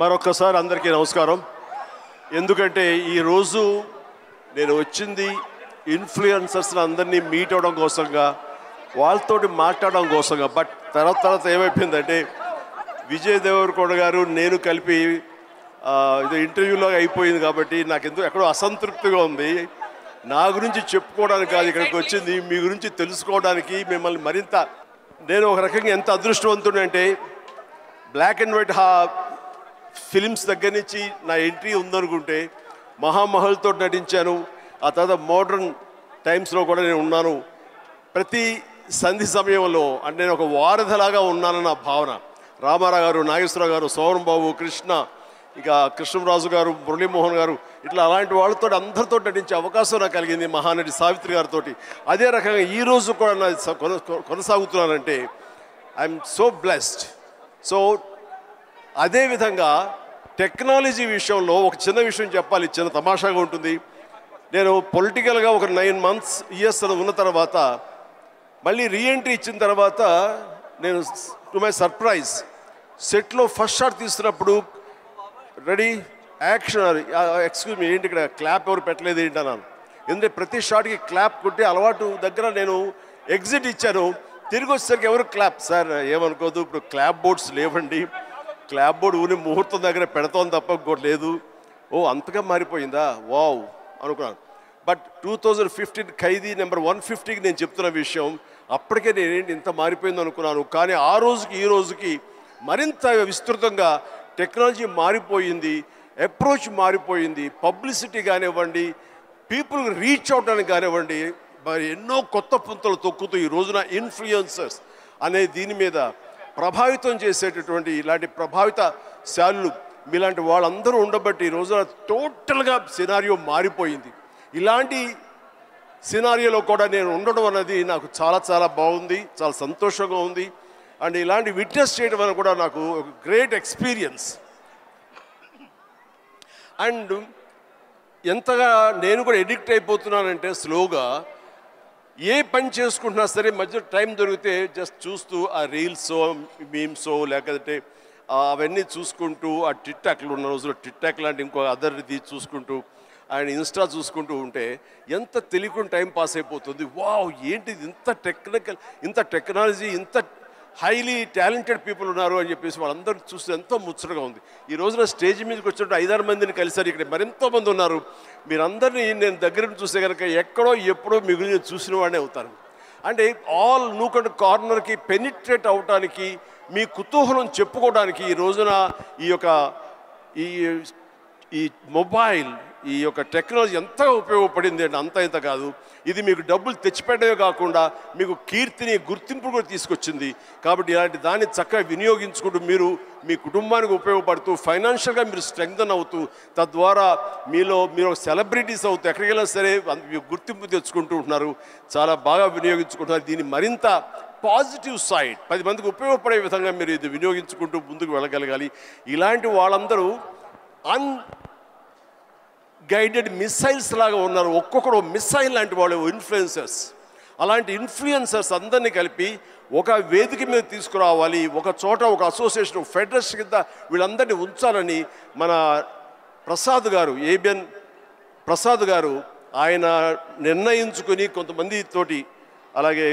మరొకసారి అందరికీ నమస్కారం. ఎందుకంటే ఈరోజు నేను వచ్చింది ఇన్ఫ్లుయెన్సర్స్ని అందరినీ మీట్ అవ్వడం కోసంగా, వాళ్ళతోటి మాట్లాడడం కోసంగా. బట్ తర్వాత ఏమైపోయిందంటే విజయ్ దేవరకొండ గారు నేను కలిపి ఇది ఇంటర్వ్యూలో అయిపోయింది కాబట్టి నాకు ఎందుకు ఎక్కడో అసంతృప్తిగా ఉంది. నా గురించి చెప్పుకోవడానికి కాదు ఇక్కడికి వచ్చింది, మీ గురించి తెలుసుకోవడానికి, మిమ్మల్ని మరింత. నేను ఒక రకంగా ఎంత అదృష్టవంతుడంటే బ్లాక్ అండ్ వైట్ ఫిలిమ్స్ దగ్గర నుంచి నా ఎంట్రీ ఉందనుకుంటే మహామహల్తో నటించాను. ఆ తర్వాత మోడర్న్ టైమ్స్లో కూడా నేను ఉన్నాను. ప్రతి సంధి సమయంలో అంటే నేను ఒక వారధిలాగా ఉన్నానన్న భావన. రామారావు గారు, నాగేశ్వరరావు గారు, సోమన్ బాబు, కృష్ణ, ఇక కృష్ణరాజు గారు, మురళీమోహన్ గారు, ఇట్లా అలాంటి వాళ్ళతో అందరితో నటించే అవకాశం నాకు కలిగింది, మహానటి సావిత్రి గారితో. అదే రకంగా ఈరోజు కూడా నా కొనసాగుతున్నానంటే ఐఎమ్ సో బ్లెస్డ్. సో అదేవిధంగా టెక్నాలజీ విషయంలో ఒక చిన్న విషయం చెప్పాలి, చిన్న తమాషాగా ఉంటుంది. నేను పొలిటికల్గా ఒక 9 months ఉన్న తర్వాత మళ్ళీ రీఎంట్రీ ఇచ్చిన తర్వాత నేను టు మై సర్ప్రైజ్ సెట్లో ఫస్ట్ షాట్ తీస్తున్నప్పుడు రెడీ యాక్షన్, ఎక్స్క్యూజ్ మీ, ఏంటి ఇక్కడ క్లాప్ ఎవరు పెట్టలేదు ఏంటి అన్నాను. ఎందుకంటే ప్రతి షాట్కి క్లాప్ కొట్టి అలవాటు దగ్గర నేను ఎగ్జిట్ ఇచ్చాను. తిరిగి వచ్చేసరికి ఎవరు క్లాప్, సార్ ఏమనుకోదు, ఇప్పుడు క్లాప్ బోర్డ్స్ లేవండి, క్లాప్ బోర్డు ఊరి ముహూర్తం దగ్గర పెడతాం తప్ప ఇంకోటి లేదు. ఓ అంతగా మారిపోయిందా, వావ్ అనుకున్నాను. బట్ 2015 ఖైదీ నెంబర్ 150కి నేను చెప్తున్న విషయం, అప్పటికే నేనేంటి ఇంత మారిపోయింది అనుకున్నాను. కానీ ఆ రోజుకి ఈ రోజుకి మరింత విస్తృతంగా టెక్నాలజీ మారిపోయింది, అప్రోచ్ మారిపోయింది. పబ్లిసిటీ కానివ్వండి, పీపుల్ రీచ్ అవడానికి కానివ్వండి, మరి ఎన్నో కొత్త పుంతలు తొక్కుతూ ఈ రోజున ఇన్ఫ్లుయెన్సర్స్ అనే దీని మీద ప్రభావితం చేసేటటువంటి ఇలాంటి ప్రభావిత శాలులు మీలాంటి వాళ్ళందరూ ఉండబట్టి ఈ రోజున టోటల్గా సినారియో మారిపోయింది. ఇలాంటి సినారియోలో కూడా నేను ఉండడం అన్నది నాకు చాలా చాలా బాగుంది, చాలా సంతోషంగా ఉంది. అండ్ ఇలాంటి విట్నెస్ చేయడం అనేది కూడా నాకు ఒక గ్రేట్ ఎక్స్పీరియన్స్. అండ్ ఎంతగా నేను కూడా ఎడిక్ట్ అయిపోతున్నానంటే స్లోగా ఏ పని చేసుకుంటున్నా సరే మధ్య టైం దొరికితే జస్ట్ చూస్తూ ఆ రీల్సో మీమ్సో లేకపోతే అవన్నీ చూసుకుంటూ ఆ టిక్టాక్లు ఉన్న రోజుల్లో టిక్టాక్ లాంటి ఇంకో అదర్ది చూసుకుంటూ ఆయన ఇన్స్టా చూసుకుంటూ ఉంటే ఎంత తెలియకుండా టైం పాస్ అయిపోతుంది. వావ్ ఏంటిది, ఇంత టెక్నాలజీ, ఇంత హైలీ టాలెంటెడ్ పీపుల్ ఉన్నారు అని చెప్పేసి వాళ్ళందరూ చూస్తే ఎంతో ముచ్చటగా ఉంది. ఈ రోజున స్టేజ్ మీదకి వచ్చినట్టు 5-6 మందిని కలిసారు, ఇక్కడ మరెంతో మంది ఉన్నారు. మీరందరినీ నేను దగ్గర నుంచి చూస్తే కనుక ఎక్కడో ఎప్పుడో మీ గురించి చూసిన వాడినే అవుతాను. అంటే ఆల్ నూక్ అండ్ కార్నర్కి పెనిట్రేట్ అవడానికి, మీ కుతూహలం చెప్పుకోవడానికి ఈ రోజున ఈ మొబైల్, ఈ యొక్క టెక్నాలజీ ఎంతగా ఉపయోగపడింది అంటే అంత ఇంత కాదు. ఇది మీకు డబ్బులు తెచ్చిపెట్టడమే కాకుండా మీకు కీర్తిని, గుర్తింపు కూడా తీసుకొచ్చింది. కాబట్టి ఇలాంటి దాన్ని చక్కగా వినియోగించుకుంటూ మీరు మీ కుటుంబానికి ఉపయోగపడుతూ ఫైనాన్షియల్గా మీరు స్ట్రెంగ్తన్ అవుతూ తద్వారా మీరు సెలబ్రిటీస్ అవుతూ ఎక్కడికి వెళ్ళినా సరే గుర్తింపు తెచ్చుకుంటూ ఉంటున్నారు. చాలా బాగా వినియోగించుకుంటున్నారు. దీన్ని మరింత పాజిటివ్ సైడ్ 10 మందికి ఉపయోగపడే విధంగా మీరు ఇది వినియోగించుకుంటూ ముందుకు వెళ్ళగలగాలి. ఇలాంటి వాళ్ళందరూ గైడెడ్ మిసైల్స్ లాగా ఉన్నారు. ఒక్కొక్కరు మిసైల్ లాంటి వాళ్ళు ఇన్ఫ్లుయెన్సర్స్. అలాంటి ఇన్ఫ్లుయెన్సర్స్ అందరినీ కలిపి ఒక వేదిక మీద తీసుకురావాలి, ఒక చోట ఒక అసోసియేషన్, ఫెడరేషన్ కింద వీళ్ళందరినీ ఉంచాలని మన ప్రసాద్ గారు, ఏబిఎన్ ప్రసాద్ గారు ఆయన నిర్ణయించుకుని కొంతమంది తోటి, అలాగే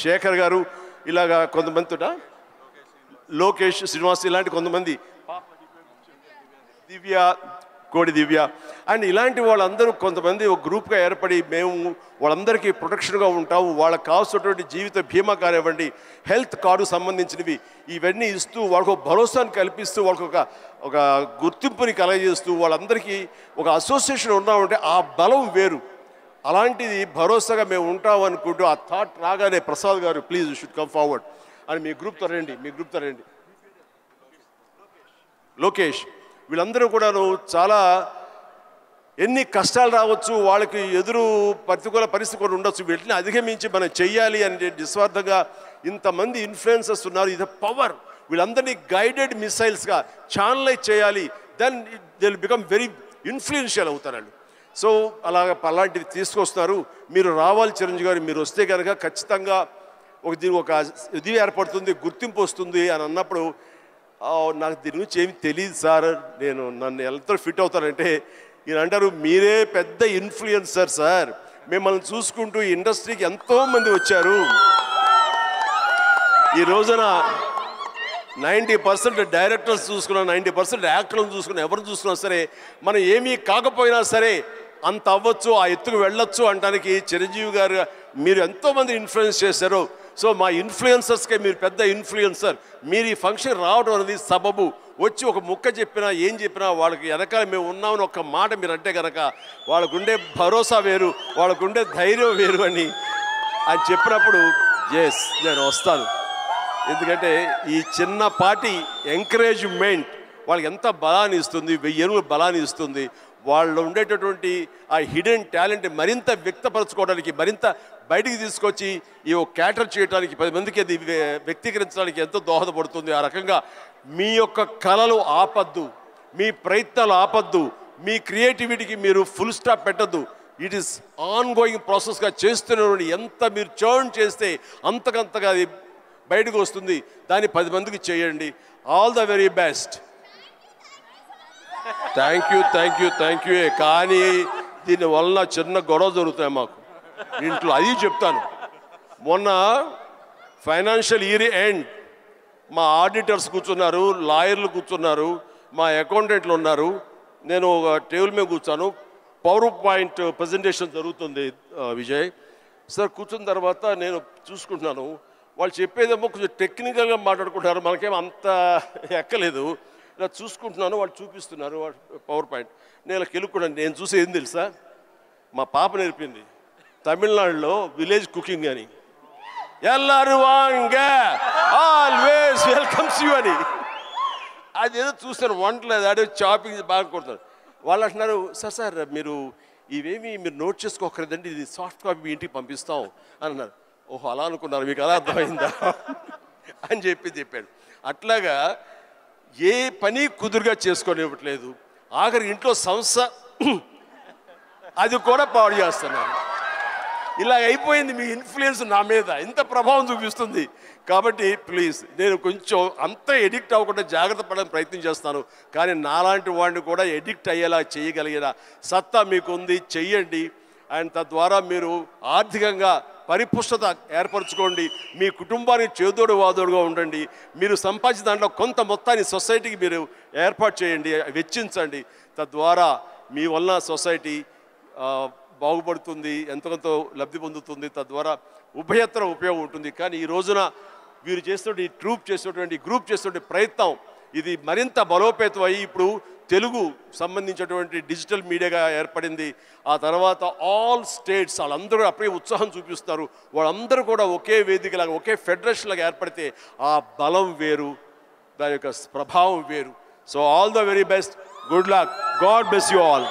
శేఖర్ గారు, ఇలాగా కొంతమందితో లోకేష్, శ్రీనివాస్, ఇలాంటి కొంతమంది, దివ్య, కోడి దివ్య అండ్ ఇలాంటి వాళ్ళందరూ కొంతమంది ఒక గ్రూప్గా ఏర్పడి మేము వాళ్ళందరికీ ప్రొటెక్షన్గా ఉంటాము, వాళ్ళకి కావాల్సినటువంటి జీవిత బీమా కానివ్వండి, హెల్త్ కార్డు సంబంధించినవి ఇవన్నీ ఇస్తూ వాళ్ళకు భరోసాను కల్పిస్తూ వాళ్ళకు ఒక గుర్తింపుని కలగజేస్తూ వాళ్ళందరికీ ఒక అసోసియేషన్ ఉన్నామంటే ఆ బలం వేరు. అలాంటిది భరోసాగా మేము ఉంటాం అనుకుంటూ ఆ థాట్ రాగానే ప్రసాద్ గారు please you should come forward అని మీ గ్రూప్తో రండి, లోకేష్, వీళ్ళందరూ కూడాను చాలా ఎన్ని కష్టాలు రావచ్చు, వాళ్ళకి ఎదురు ప్రతికూల పరిస్థితి కూడా ఉండొచ్చు, వీటిని అధిగమించి మనం చెయ్యాలి అని నిస్వార్థంగా ఇంతమంది ఇన్ఫ్లుయెన్సర్స్ ఉన్నారు. ఇది పవర్. వీళ్ళందరినీ గైడెడ్ మిసైల్స్గా ఛానలైజ్ చేయాలి, then they will become very influential అవుతారండి. సో అలాంటివి తీసుకొస్తున్నారు. మీరు రావాలి చిరంజీవి గారు, మీరు వస్తే కనుక ఖచ్చితంగా దీనికి ఒక ఇది ఏర్పడుతుంది, గుర్తింపు వస్తుంది అని అన్నప్పుడు నాకు దీని గురించి ఏమి తెలియదు సార్, నన్ను ఎంత ఫిట్ అవుతానంటే ఈయన అంటారు మీరే పెద్ద ఇన్ఫ్లుయెన్సర్ సార్, మిమ్మల్ని చూసుకుంటూ ఇండస్ట్రీకి ఎంతోమంది వచ్చారు. ఈ రోజున 90% డైరెక్టర్స్ చూసుకున్నా, 90% యాక్టర్లను చూసుకున్నా, ఎవరిని చూసుకున్నా సరే మనం ఏమీ కాకపోయినా సరే అంత అవ్వచ్చు, ఆ ఎత్తుకు వెళ్ళొచ్చు అనడానికి చిరంజీవి గారు మీరు ఎంతోమంది ఇన్ఫ్లుయెన్స్ చేశారు. సో మా ఇన్ఫ్లుయెన్సర్స్కే మీరు పెద్ద ఇన్ఫ్లుయెన్సర్. మీరు ఈ ఫంక్షన్ రావడం అనేది సబబు. వచ్చి ఒక ముక్క చెప్పినా ఏం చెప్పినా వాళ్ళకి వెనకాల మేము ఉన్నామని ఒక్క మాట మీరు అంటే కనుక వాళ్ళకుండే భరోసా వేరు, వాళ్ళకుండే ధైర్యం వేరు అని చెప్పినప్పుడు ఎస్ నేను వస్తాను. ఎందుకంటే ఈ చిన్నపాటి ఎంకరేజ్మెంట్ వాళ్ళకి ఎంత బలాన్ని ఇస్తుంది, 1000 ఏనుగుల బలాన్ని ఇస్తుంది. వాళ్ళు ఉండేటటువంటి ఆ హిడెన్ టాలెంట్ మరింత వ్యక్తపరచుకోవడానికి, మరింత బయటికి తీసుకొచ్చి ఈ క్యాటర్ చేయడానికి, 10 మందికి అది వ్యక్తీకరించడానికి ఎంతో దోహదపడుతుంది. ఆ రకంగా మీ యొక్క కళలు ఆపద్దు, మీ ప్రయత్నాలు ఆపద్దు, మీ క్రియేటివిటీకి మీరు ఫుల్ స్టాప్ పెట్టద్దు. ఇట్ ఈస్ ఆన్ గోయింగ్ ప్రాసెస్గా చేస్తున్న ఎంత మీరు చర్న్ చేస్తే అంతకంతగా అది బయటకు వస్తుంది. దాన్ని 10 మందికి చేయండి. All the very best. Thank you. కానీ దీనివల్ల చిన్న గొడవ జరుగుతాయి మాకు ఇంట్లో, అది చెప్తాను. మొన్న ఫైనాన్షియల్ ఇయర్ ఎండ్ మా ఆడిటర్స్ కూర్చున్నారు, లాయర్లు కూర్చున్నారు, మా అకౌంటెంట్లు ఉన్నారు. నేను ఒక టేబుల్ మీద కూర్చాను. పవర్ పాయింట్ ప్రజెంటేషన్ జరుగుతుంది విజయ్ సార్. కూర్చున్న తర్వాత నేను చూసుకుంటున్నాను, వాళ్ళు చెప్పేదేమో కొంచెం టెక్నికల్గా మాట్లాడుకుంటున్నారు, మనకేమో అంత ఎక్కలేదు. ఇలా చూసుకుంటున్నాను, వాళ్ళు చూపిస్తున్నారు పవర్ పాయింట్. నేను కెలుక్కున్నాను. నేను చూసి ఏం తెలుసా, మా పాప నేర్పింది తమిళనాడులో విలేజ్ కుకింగ్ అని. ఎల్లారు వాంగ ఆల్వేస్ వెల్కమ్స్ యూ అని. అదేదో చూస్తాను, వంటలేదు అదే చాపింగ్ బాగా కొడుతున్నారు. వాళ్ళు అంటున్నారు సార్ మీరు ఇవేమి మీరు నోట్ చేసుకోకర్లేదండి, ఇది సాఫ్ట్ కాపీ మీ ఇంటికి పంపిస్తాం అని అన్నారు. ఓహో అలా అనుకున్నారు, మీకు అలా అర్థమైందా అని చెప్పాడు. అట్లాగా ఏ పని కుదురుగా చేసుకోనివ్వట్లేదు. ఆఖరి ఇంట్లో సంస్థ అది కూడా పాడు చేస్తున్నారు. ఇలా అయిపోయింది మీ ఇన్ఫ్లుయెన్స్ నా మీద, ఇంత ప్రభావం చూపిస్తుంది. కాబట్టి ప్లీజ్ నేను కొంచెం అంత ఎడిక్ట్ అవ్వకుండా జాగ్రత్త పడడానికి ప్రయత్నం చేస్తాను. కానీ నాలాంటి వాడిని కూడా ఎడిక్ట్ అయ్యేలా చేయగలిగిన సత్తా మీకుంది, చెయ్యండి. అండ్ తద్వారా మీరు ఆర్థికంగా పరిపుష్టత ఏర్పరచుకోండి. మీ కుటుంబానికి చేదోడు వాదోడుగా ఉండండి. మీరు సంపాదించిన దాంట్లో కొంత మొత్తాన్ని సొసైటీకి మీరు ఏర్పాటు చేయండి, వెచ్చించండి. తద్వారా మీ వలన సొసైటీ బాగుపడుతుంది, ఎంతకంతో లబ్ధి పొందుతుంది. తద్వారా ఉభయత్ర ఉపయోగం ఉంటుంది. కానీ ఈ రోజున వీరు చేస్తున్న ఈ గ్రూప్ చేస్తున్న ప్రయత్నం ఇది మరింత బలోపేతం అయ్యి ఇప్పుడు తెలుగు సంబంధించినటువంటి డిజిటల్ మీడియాగా ఏర్పడింది. ఆ తర్వాత ఆల్ స్టేట్స్ వాళ్ళందరూ అప్పుడే ఉత్సాహం చూపిస్తారు. వాళ్ళందరూ కూడా ఒకే వేదికలాగా, ఒకే ఫెడరేషన్ లాగా ఏర్పడితే ఆ బలం వేరు, దాని యొక్క ప్రభావం వేరు. So all the very best, good luck, God bless you all.